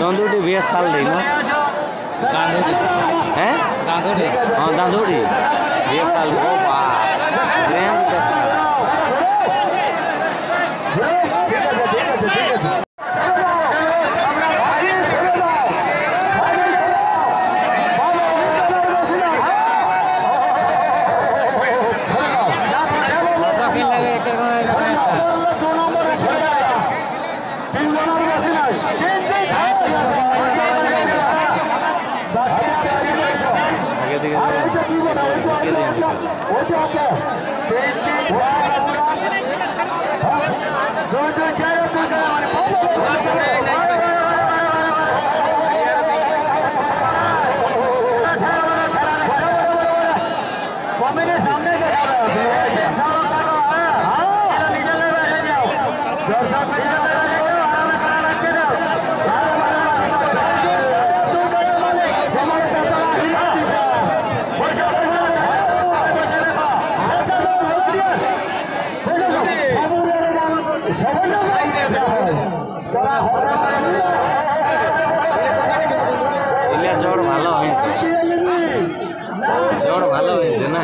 दंदुड़ी भी साल नहीं ना हैं हाँ दंदुड़ी भी साल हो जोड़ ভালো হয়েছে না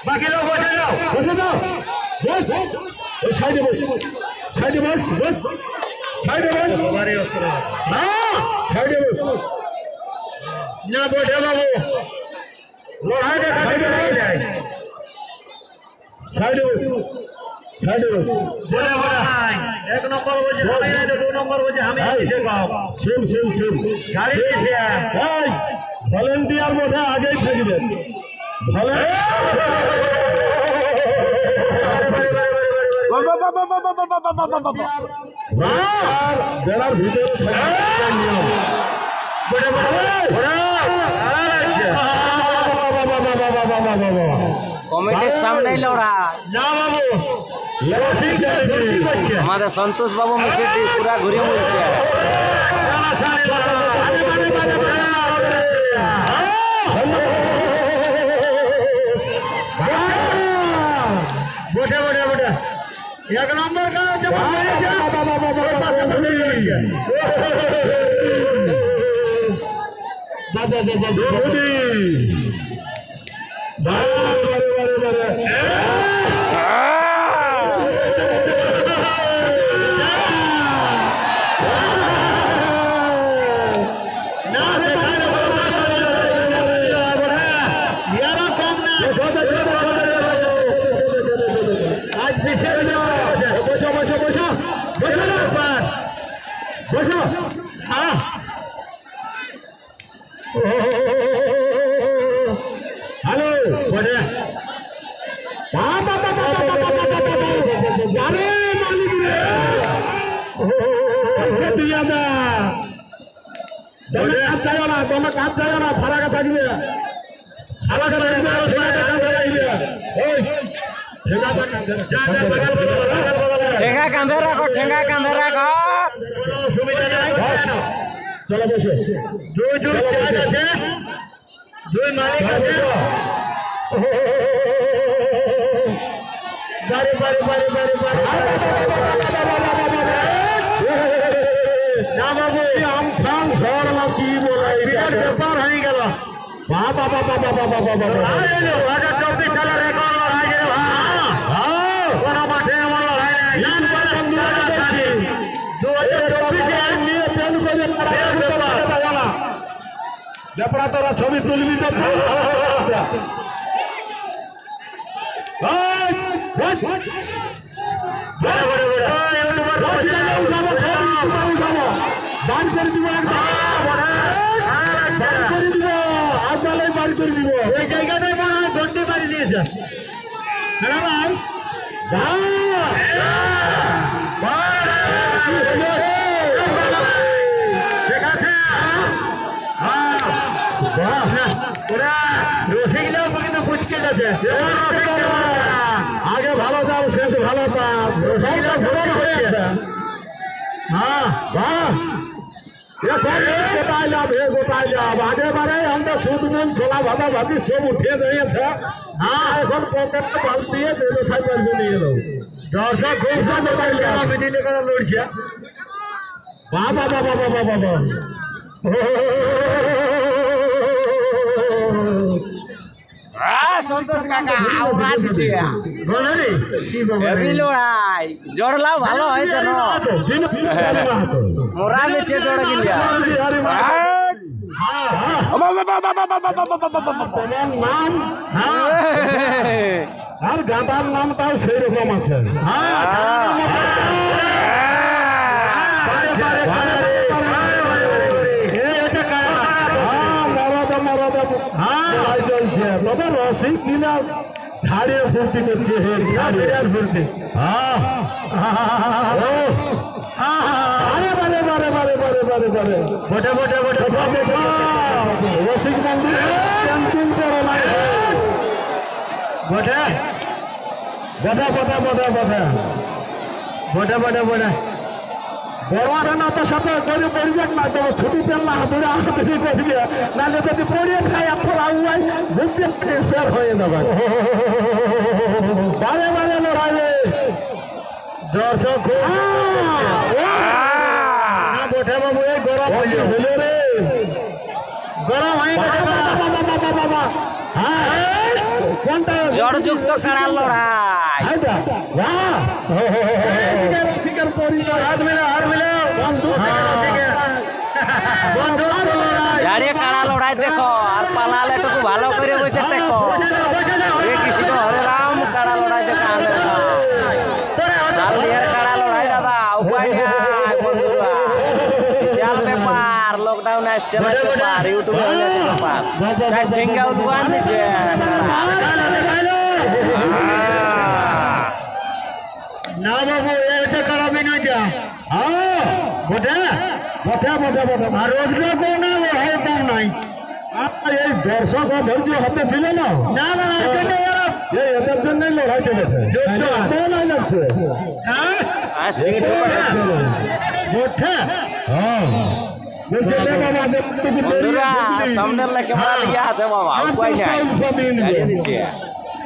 बाकी लोग बचे जाओ ना बैठे बाबू लोहा के खाली में नहीं जाए साइड बोले एक नंबर बजे हमें है 2 नंबर बजे हमें पीछे पाओ सेम गाड़ी पीछे है वॉलंटियर मोटा आगे फेंक दे भले कमिटी सामने लौड़ा हमारे संतोष बाबू मिश्र पूरा घुरी मिलছে एक नंबर का हेलो দাদা তুমি কাজ চাইও না, তোমার কাজ চাইও না, ফারাকে থাকবে ফারাকে থাকবে আর ফারাকে থাকবে ওই ঠেঙ্গা কাঁধে রাখো, ঠেঙ্গা কাঁধে রাখো। চলো বসে দুই মালিক আছে বাড়ি বাড়ি বাড়ি বাড়ি বাড়ি না বাবু আম খান ঝড় না কি বলে বিরাট ব্যাপার হয়ে গেল বাবা বাবা বাবা বাবা বাবা 24 সালের রেকর্ড হয়ে গেল কোন মাঠে এমন লড়াই নাই 2024 নিয়ে পেন করে ব্যাপার তোরা ছবি তুলবি তো ওই জায়গাটায় মনে হয় ঘন্টি মারি দিয়েছে হ্যাঁ ভাই আগে ভালো যাও শেষ ভালো পাও হ্যাঁ গোটায় লাভ হে গোটায় লাভ আগে বারে আমরা সুদ মন ছোলা ভাজা ভাজি সব উঠে দিয়েছে হ্যাঁ এখন পকেটে বাল দিয়ে ব্যবসায় করবে নিয়ে দেবো দর্শক খুব মিটিং করে লড়ছে বাবা বাবা বাবা বাবা সন্তোষ কাকা আওরা দিচ্ছে হেভি লড়াই জড়লাও ভালো হয়েছে না মোরা নিচে জড় গিলিয়া নাম আর গাঁদার নামটাও সেই রকম আছে তবে রসিক কিনা ঝাড়িয়ে ফুর্তি করছে ফুর্তি আরে বারে বারে বারে বারে বারে বারে বটে বটে বটে রসিক মন্দির ক্যান্টিন করে নাই বটে বটে বটে বটে বটে বটে বটে বটে বড় না তো সাথে করে পড়বে না তো ছুটি পেল না হাতুড়ে হাতুড়ি করবে নাহলে যদি পড়িয়ে খায় আপনার আগুয়াই বুঝতে ট্রান্সফার হয়ে যাবে বারে বারে লড়াইবে দর্শক বটে বাবু এই গরম হয়ে রে গরম হয়ে গেছে বাবা হ্যাঁ কোনটা জড়যুক্ত কাড়ার লড়াই ঝাড়িয়ে কাড়া লড়াই দেখো আর পালালে টুকু ভালো করে বলছে দেখো কৃষ্ণ হরে রাম কাড়া লড়াই দেখো সালিয়ার কাড়া লড়াই দাদা উপায় নাই বন্ধুরা বিশাল ব্যাপার লকডাউনে আসছে না ব্যাপার ইউটিউবে হয়ে যাচ্ছে ব্যাপার চার ঠেঙ্গা উলুয়ান দিচ্ছে না বাবু এটা করাবি না क्या বটে বটে বটে বটে আর রোজগার কেউ না হয় কেউ নাই এই দর্শক ধৈর্য হাতে ছিল না না না এদের জন্যই লড়াই চলেছে লাগছে বটে বন্ধুরা সামনের লেখে লিয়া আছে বাবা উপায় নাই দাঁড়িয়ে দিচ্ছে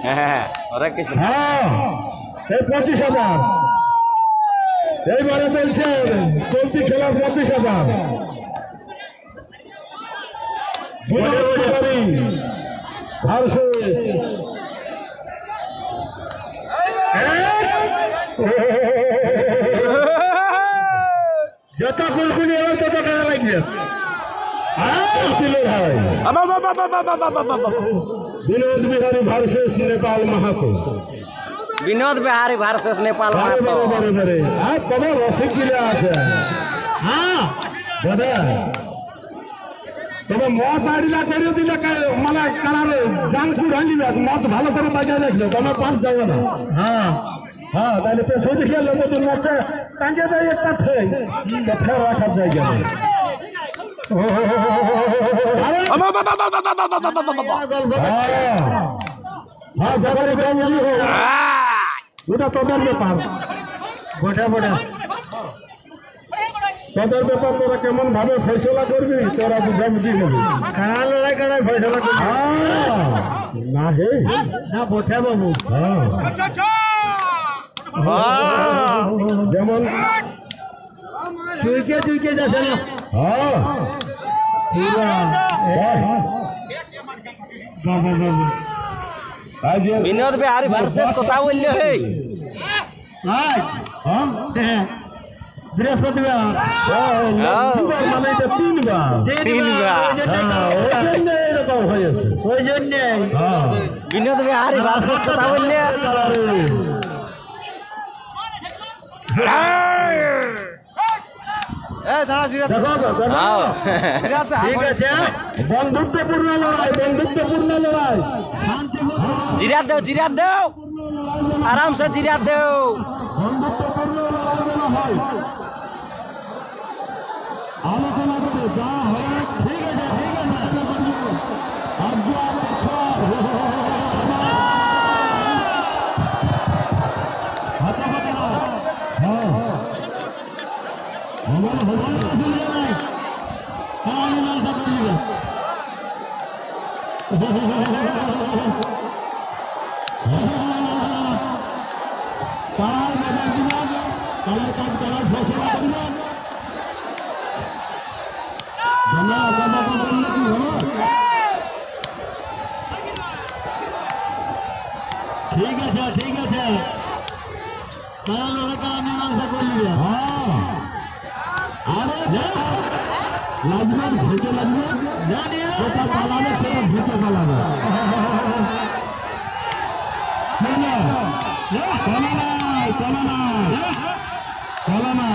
হ্যাঁ ওরা কিছু এই 25,000 এইবারে চলছে চলতি খেলা 25,000 যত কুলকুলি হবে তত টাকা লাগবে বিনোদ বিহারী ভার্সেস নেপাল মাহাতো বিনোদ বিহারী ভার্সেস নেপাল মাহাতো কবে রসিক কিনে আছে হ্যাঁ দাদা তবে মদ আড়িলা করে দিলে মানে কারারে জাংপুর হাঁড়িবে মদ ভালো করে বাজায় রাখলে তবে পাঁচ যাবে না হ্যাঁ হ্যাঁ তাহলে তো সেই দেখিয়ে লোক মারছে টাঙ্গে দেয় একটা ফের রাখার জায়গা নেই ওটা তোদের ব্যাপার গোটা গোটা তোদের ব্যাপার তোরা কেমন ভাবে ফয়সলা করবি তোরা বুঝা বুঝি নেবি কারা লড়াই কারাই ফয়সলা করবি না হে না বোঠা বাবু যেমন চুইকে যাচ্ছে না বিনোদ বিহারী ভার্সেস কথা বললে হে বৃহস্পতিবার মানে তিনবার হয়েছে ওই জন্য বিনোদ বিহারী ভার্সেস কথা বললে বন্ধুত্বপূর্ণ লড়াই জিরাত দেও आराम से जिरात दो বন্ধুত্বপূর্ণ লড়াই যেন হয় আলোচনা করে যা হয় ঠিক আছে ঠিক আছে মীমাংসা করলি লাগবে ভেটে লাগবে যেটা পালাবে সেটা ভেটে পালাবে চলো না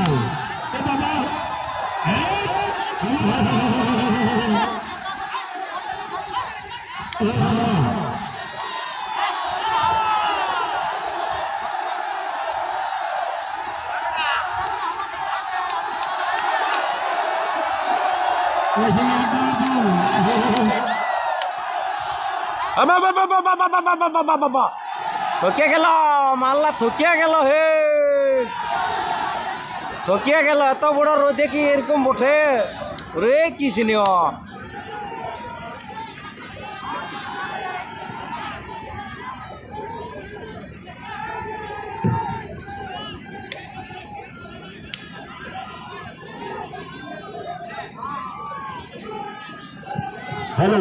থকিয়া গেল মাল্লা থকিয়া গেল হে থকিয়া গেল এত বড় রোদে কি এরকম বটে রে কি সিনিয় हेलो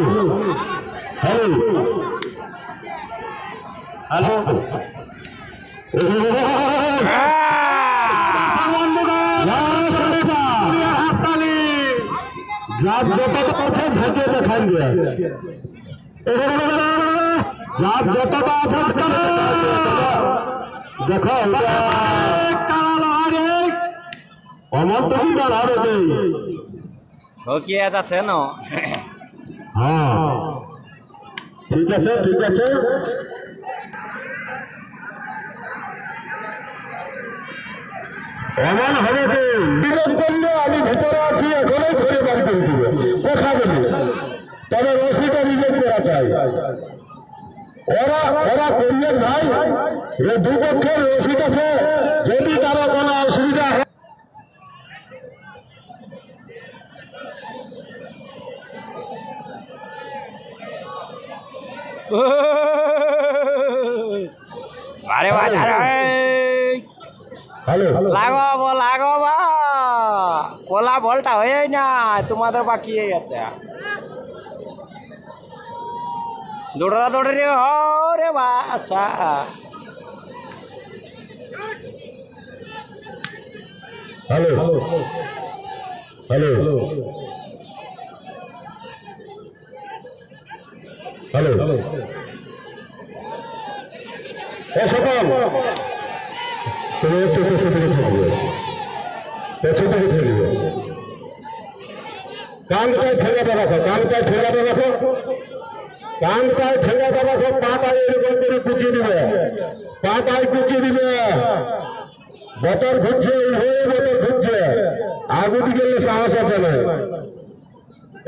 हेलो हेलो जात जत আছে ঝেঁকে দেখাইবে जात जत আছে দেখো কালো আরে অমন্ত দাঁড়াবে দেই থকিয়া যাচ্ছে না হ্যাঁ ঠিক আছে এমন হবে কি বিরোধ করলে আমি ভিতরে আছি এখনই ঘুরে বাড়ি করে দিব দেখা দেবে তবে রসিটা রিজেক্ট করা চাই ওরা করলেন ভাই দুপক্ষের রসিদ আছে যদি কারো কোনো অসুবিধা হয় আরে বাজার লাগো বা কোলা বলটা হয়ে না তোমাদের বাকি আছে দৌড়া দৌড়ে রে বাসা हेलो हेलो हेलो हेलो ऐसा काम তুমি একটু পেছন থেকে থাকবে কানটায় ঠেলাতে রাখো কান পায়ে ঠেঙ্গা দেওয়া সব পা পায়ে এরকম করে কুচিয়ে দিবে, পা পায়ে কুচিয়ে দিবে। বোতল ঘুরছে, হয়ে বোতল ঘুরছে, আগুন গেলে সাহস আছে না।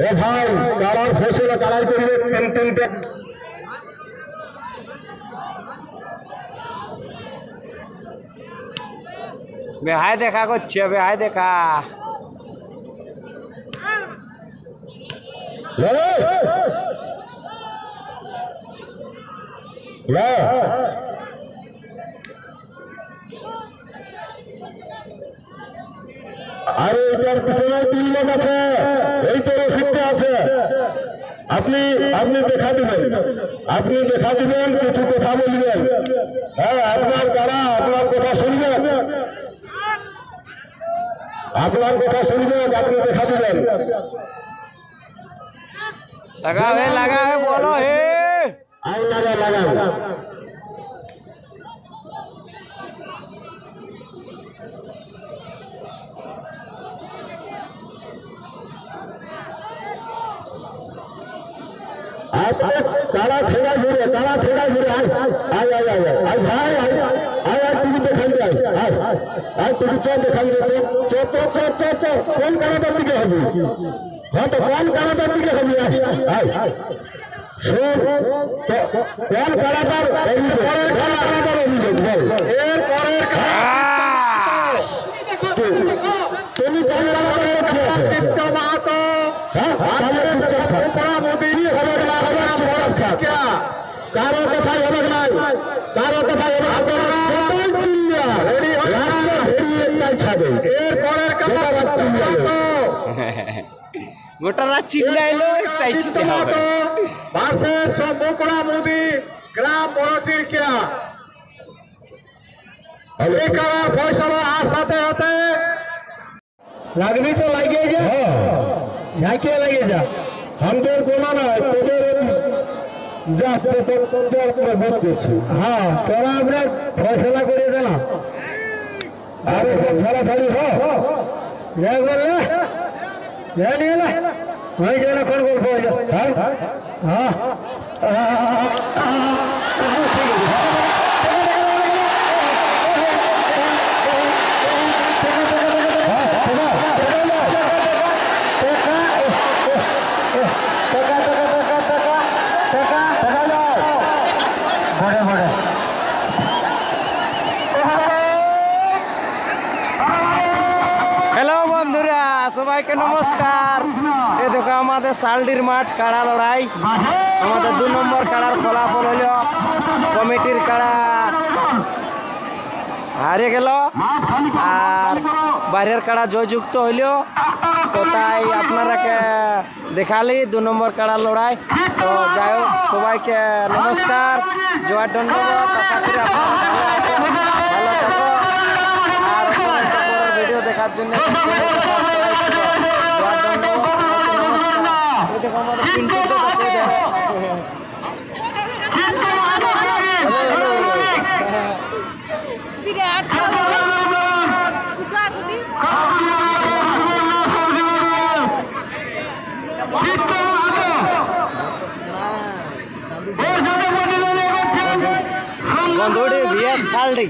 এ ভাই কালার ফসল কালার করবে তিনটা বেহাই দেখা করছে, বেহাই দেখা। আরে এটার পিছনে 3 লোক আছে, এই তো রসিদটা আছে। আপনি দেখা দিবেন, কিছু কথা বলবেন। হ্যাঁ, আপনার কারা আপনার কথা শুনবেন, আপনি দেখা দিবেন। লাগাবে বলো হে লাগান। তারা ঠেলা ঘুরে আয় ভাই তুমি দেখাই তুমি চল দেখাই কোন কানাটার দিকে হবে? হ্যাঁ, তো কোন কানাটার দিকে হবে? কোন কানাটার অভিযোগ বল। তুমি কোন কারো কথাই হবে নাই, কারো কথাই গোটা রাত চিল্লাইলো, একটাই ছেলে হবে। মোদি গ্রাম বড়চির क्या फैसला आज साथे होते লাগবি তো লাগিয়ে যা, ঝাঁকিয়ে লাগিয়ে যা। আমাদের কোনো না তোদের যা ভোট করছি। হ্যাঁ, তোরা আমরা ফয়সলা করে দে না। আরে ছাড়াছাড়ি যা বললে নিয়ে না হয়ে গেলে কোন গল্প হয়ে যায়। হ্যাঁ সবাইকে নমস্কার। এ দেখো আমাদের শালডির মাঠ কাড়া লড়াই, আমাদের 2 নম্বর কাড়ার ফলাফল হইল কমিটির কাড়া হারিয়ে গেল আর বাইরের কাড়া জয়যুক্ত হইল। তো তাই আপনারাকে দেখালি 2 নম্বর কাড়ার লড়াই। তো যাই হোক, সবাইকে নমস্কার, জয় ধন্যবাদ। আশা করি আপনারা ভালো আছেন, ভালো থাকো। আর পরের ভিডিও দেখার জন্য সাবস্ক্রাইব করো। জয় ধন্যবাদ, নমস্কার। দেখো আমাদের পিন্টু আছে বিরাট বন্ধুটি বিএস শালডি।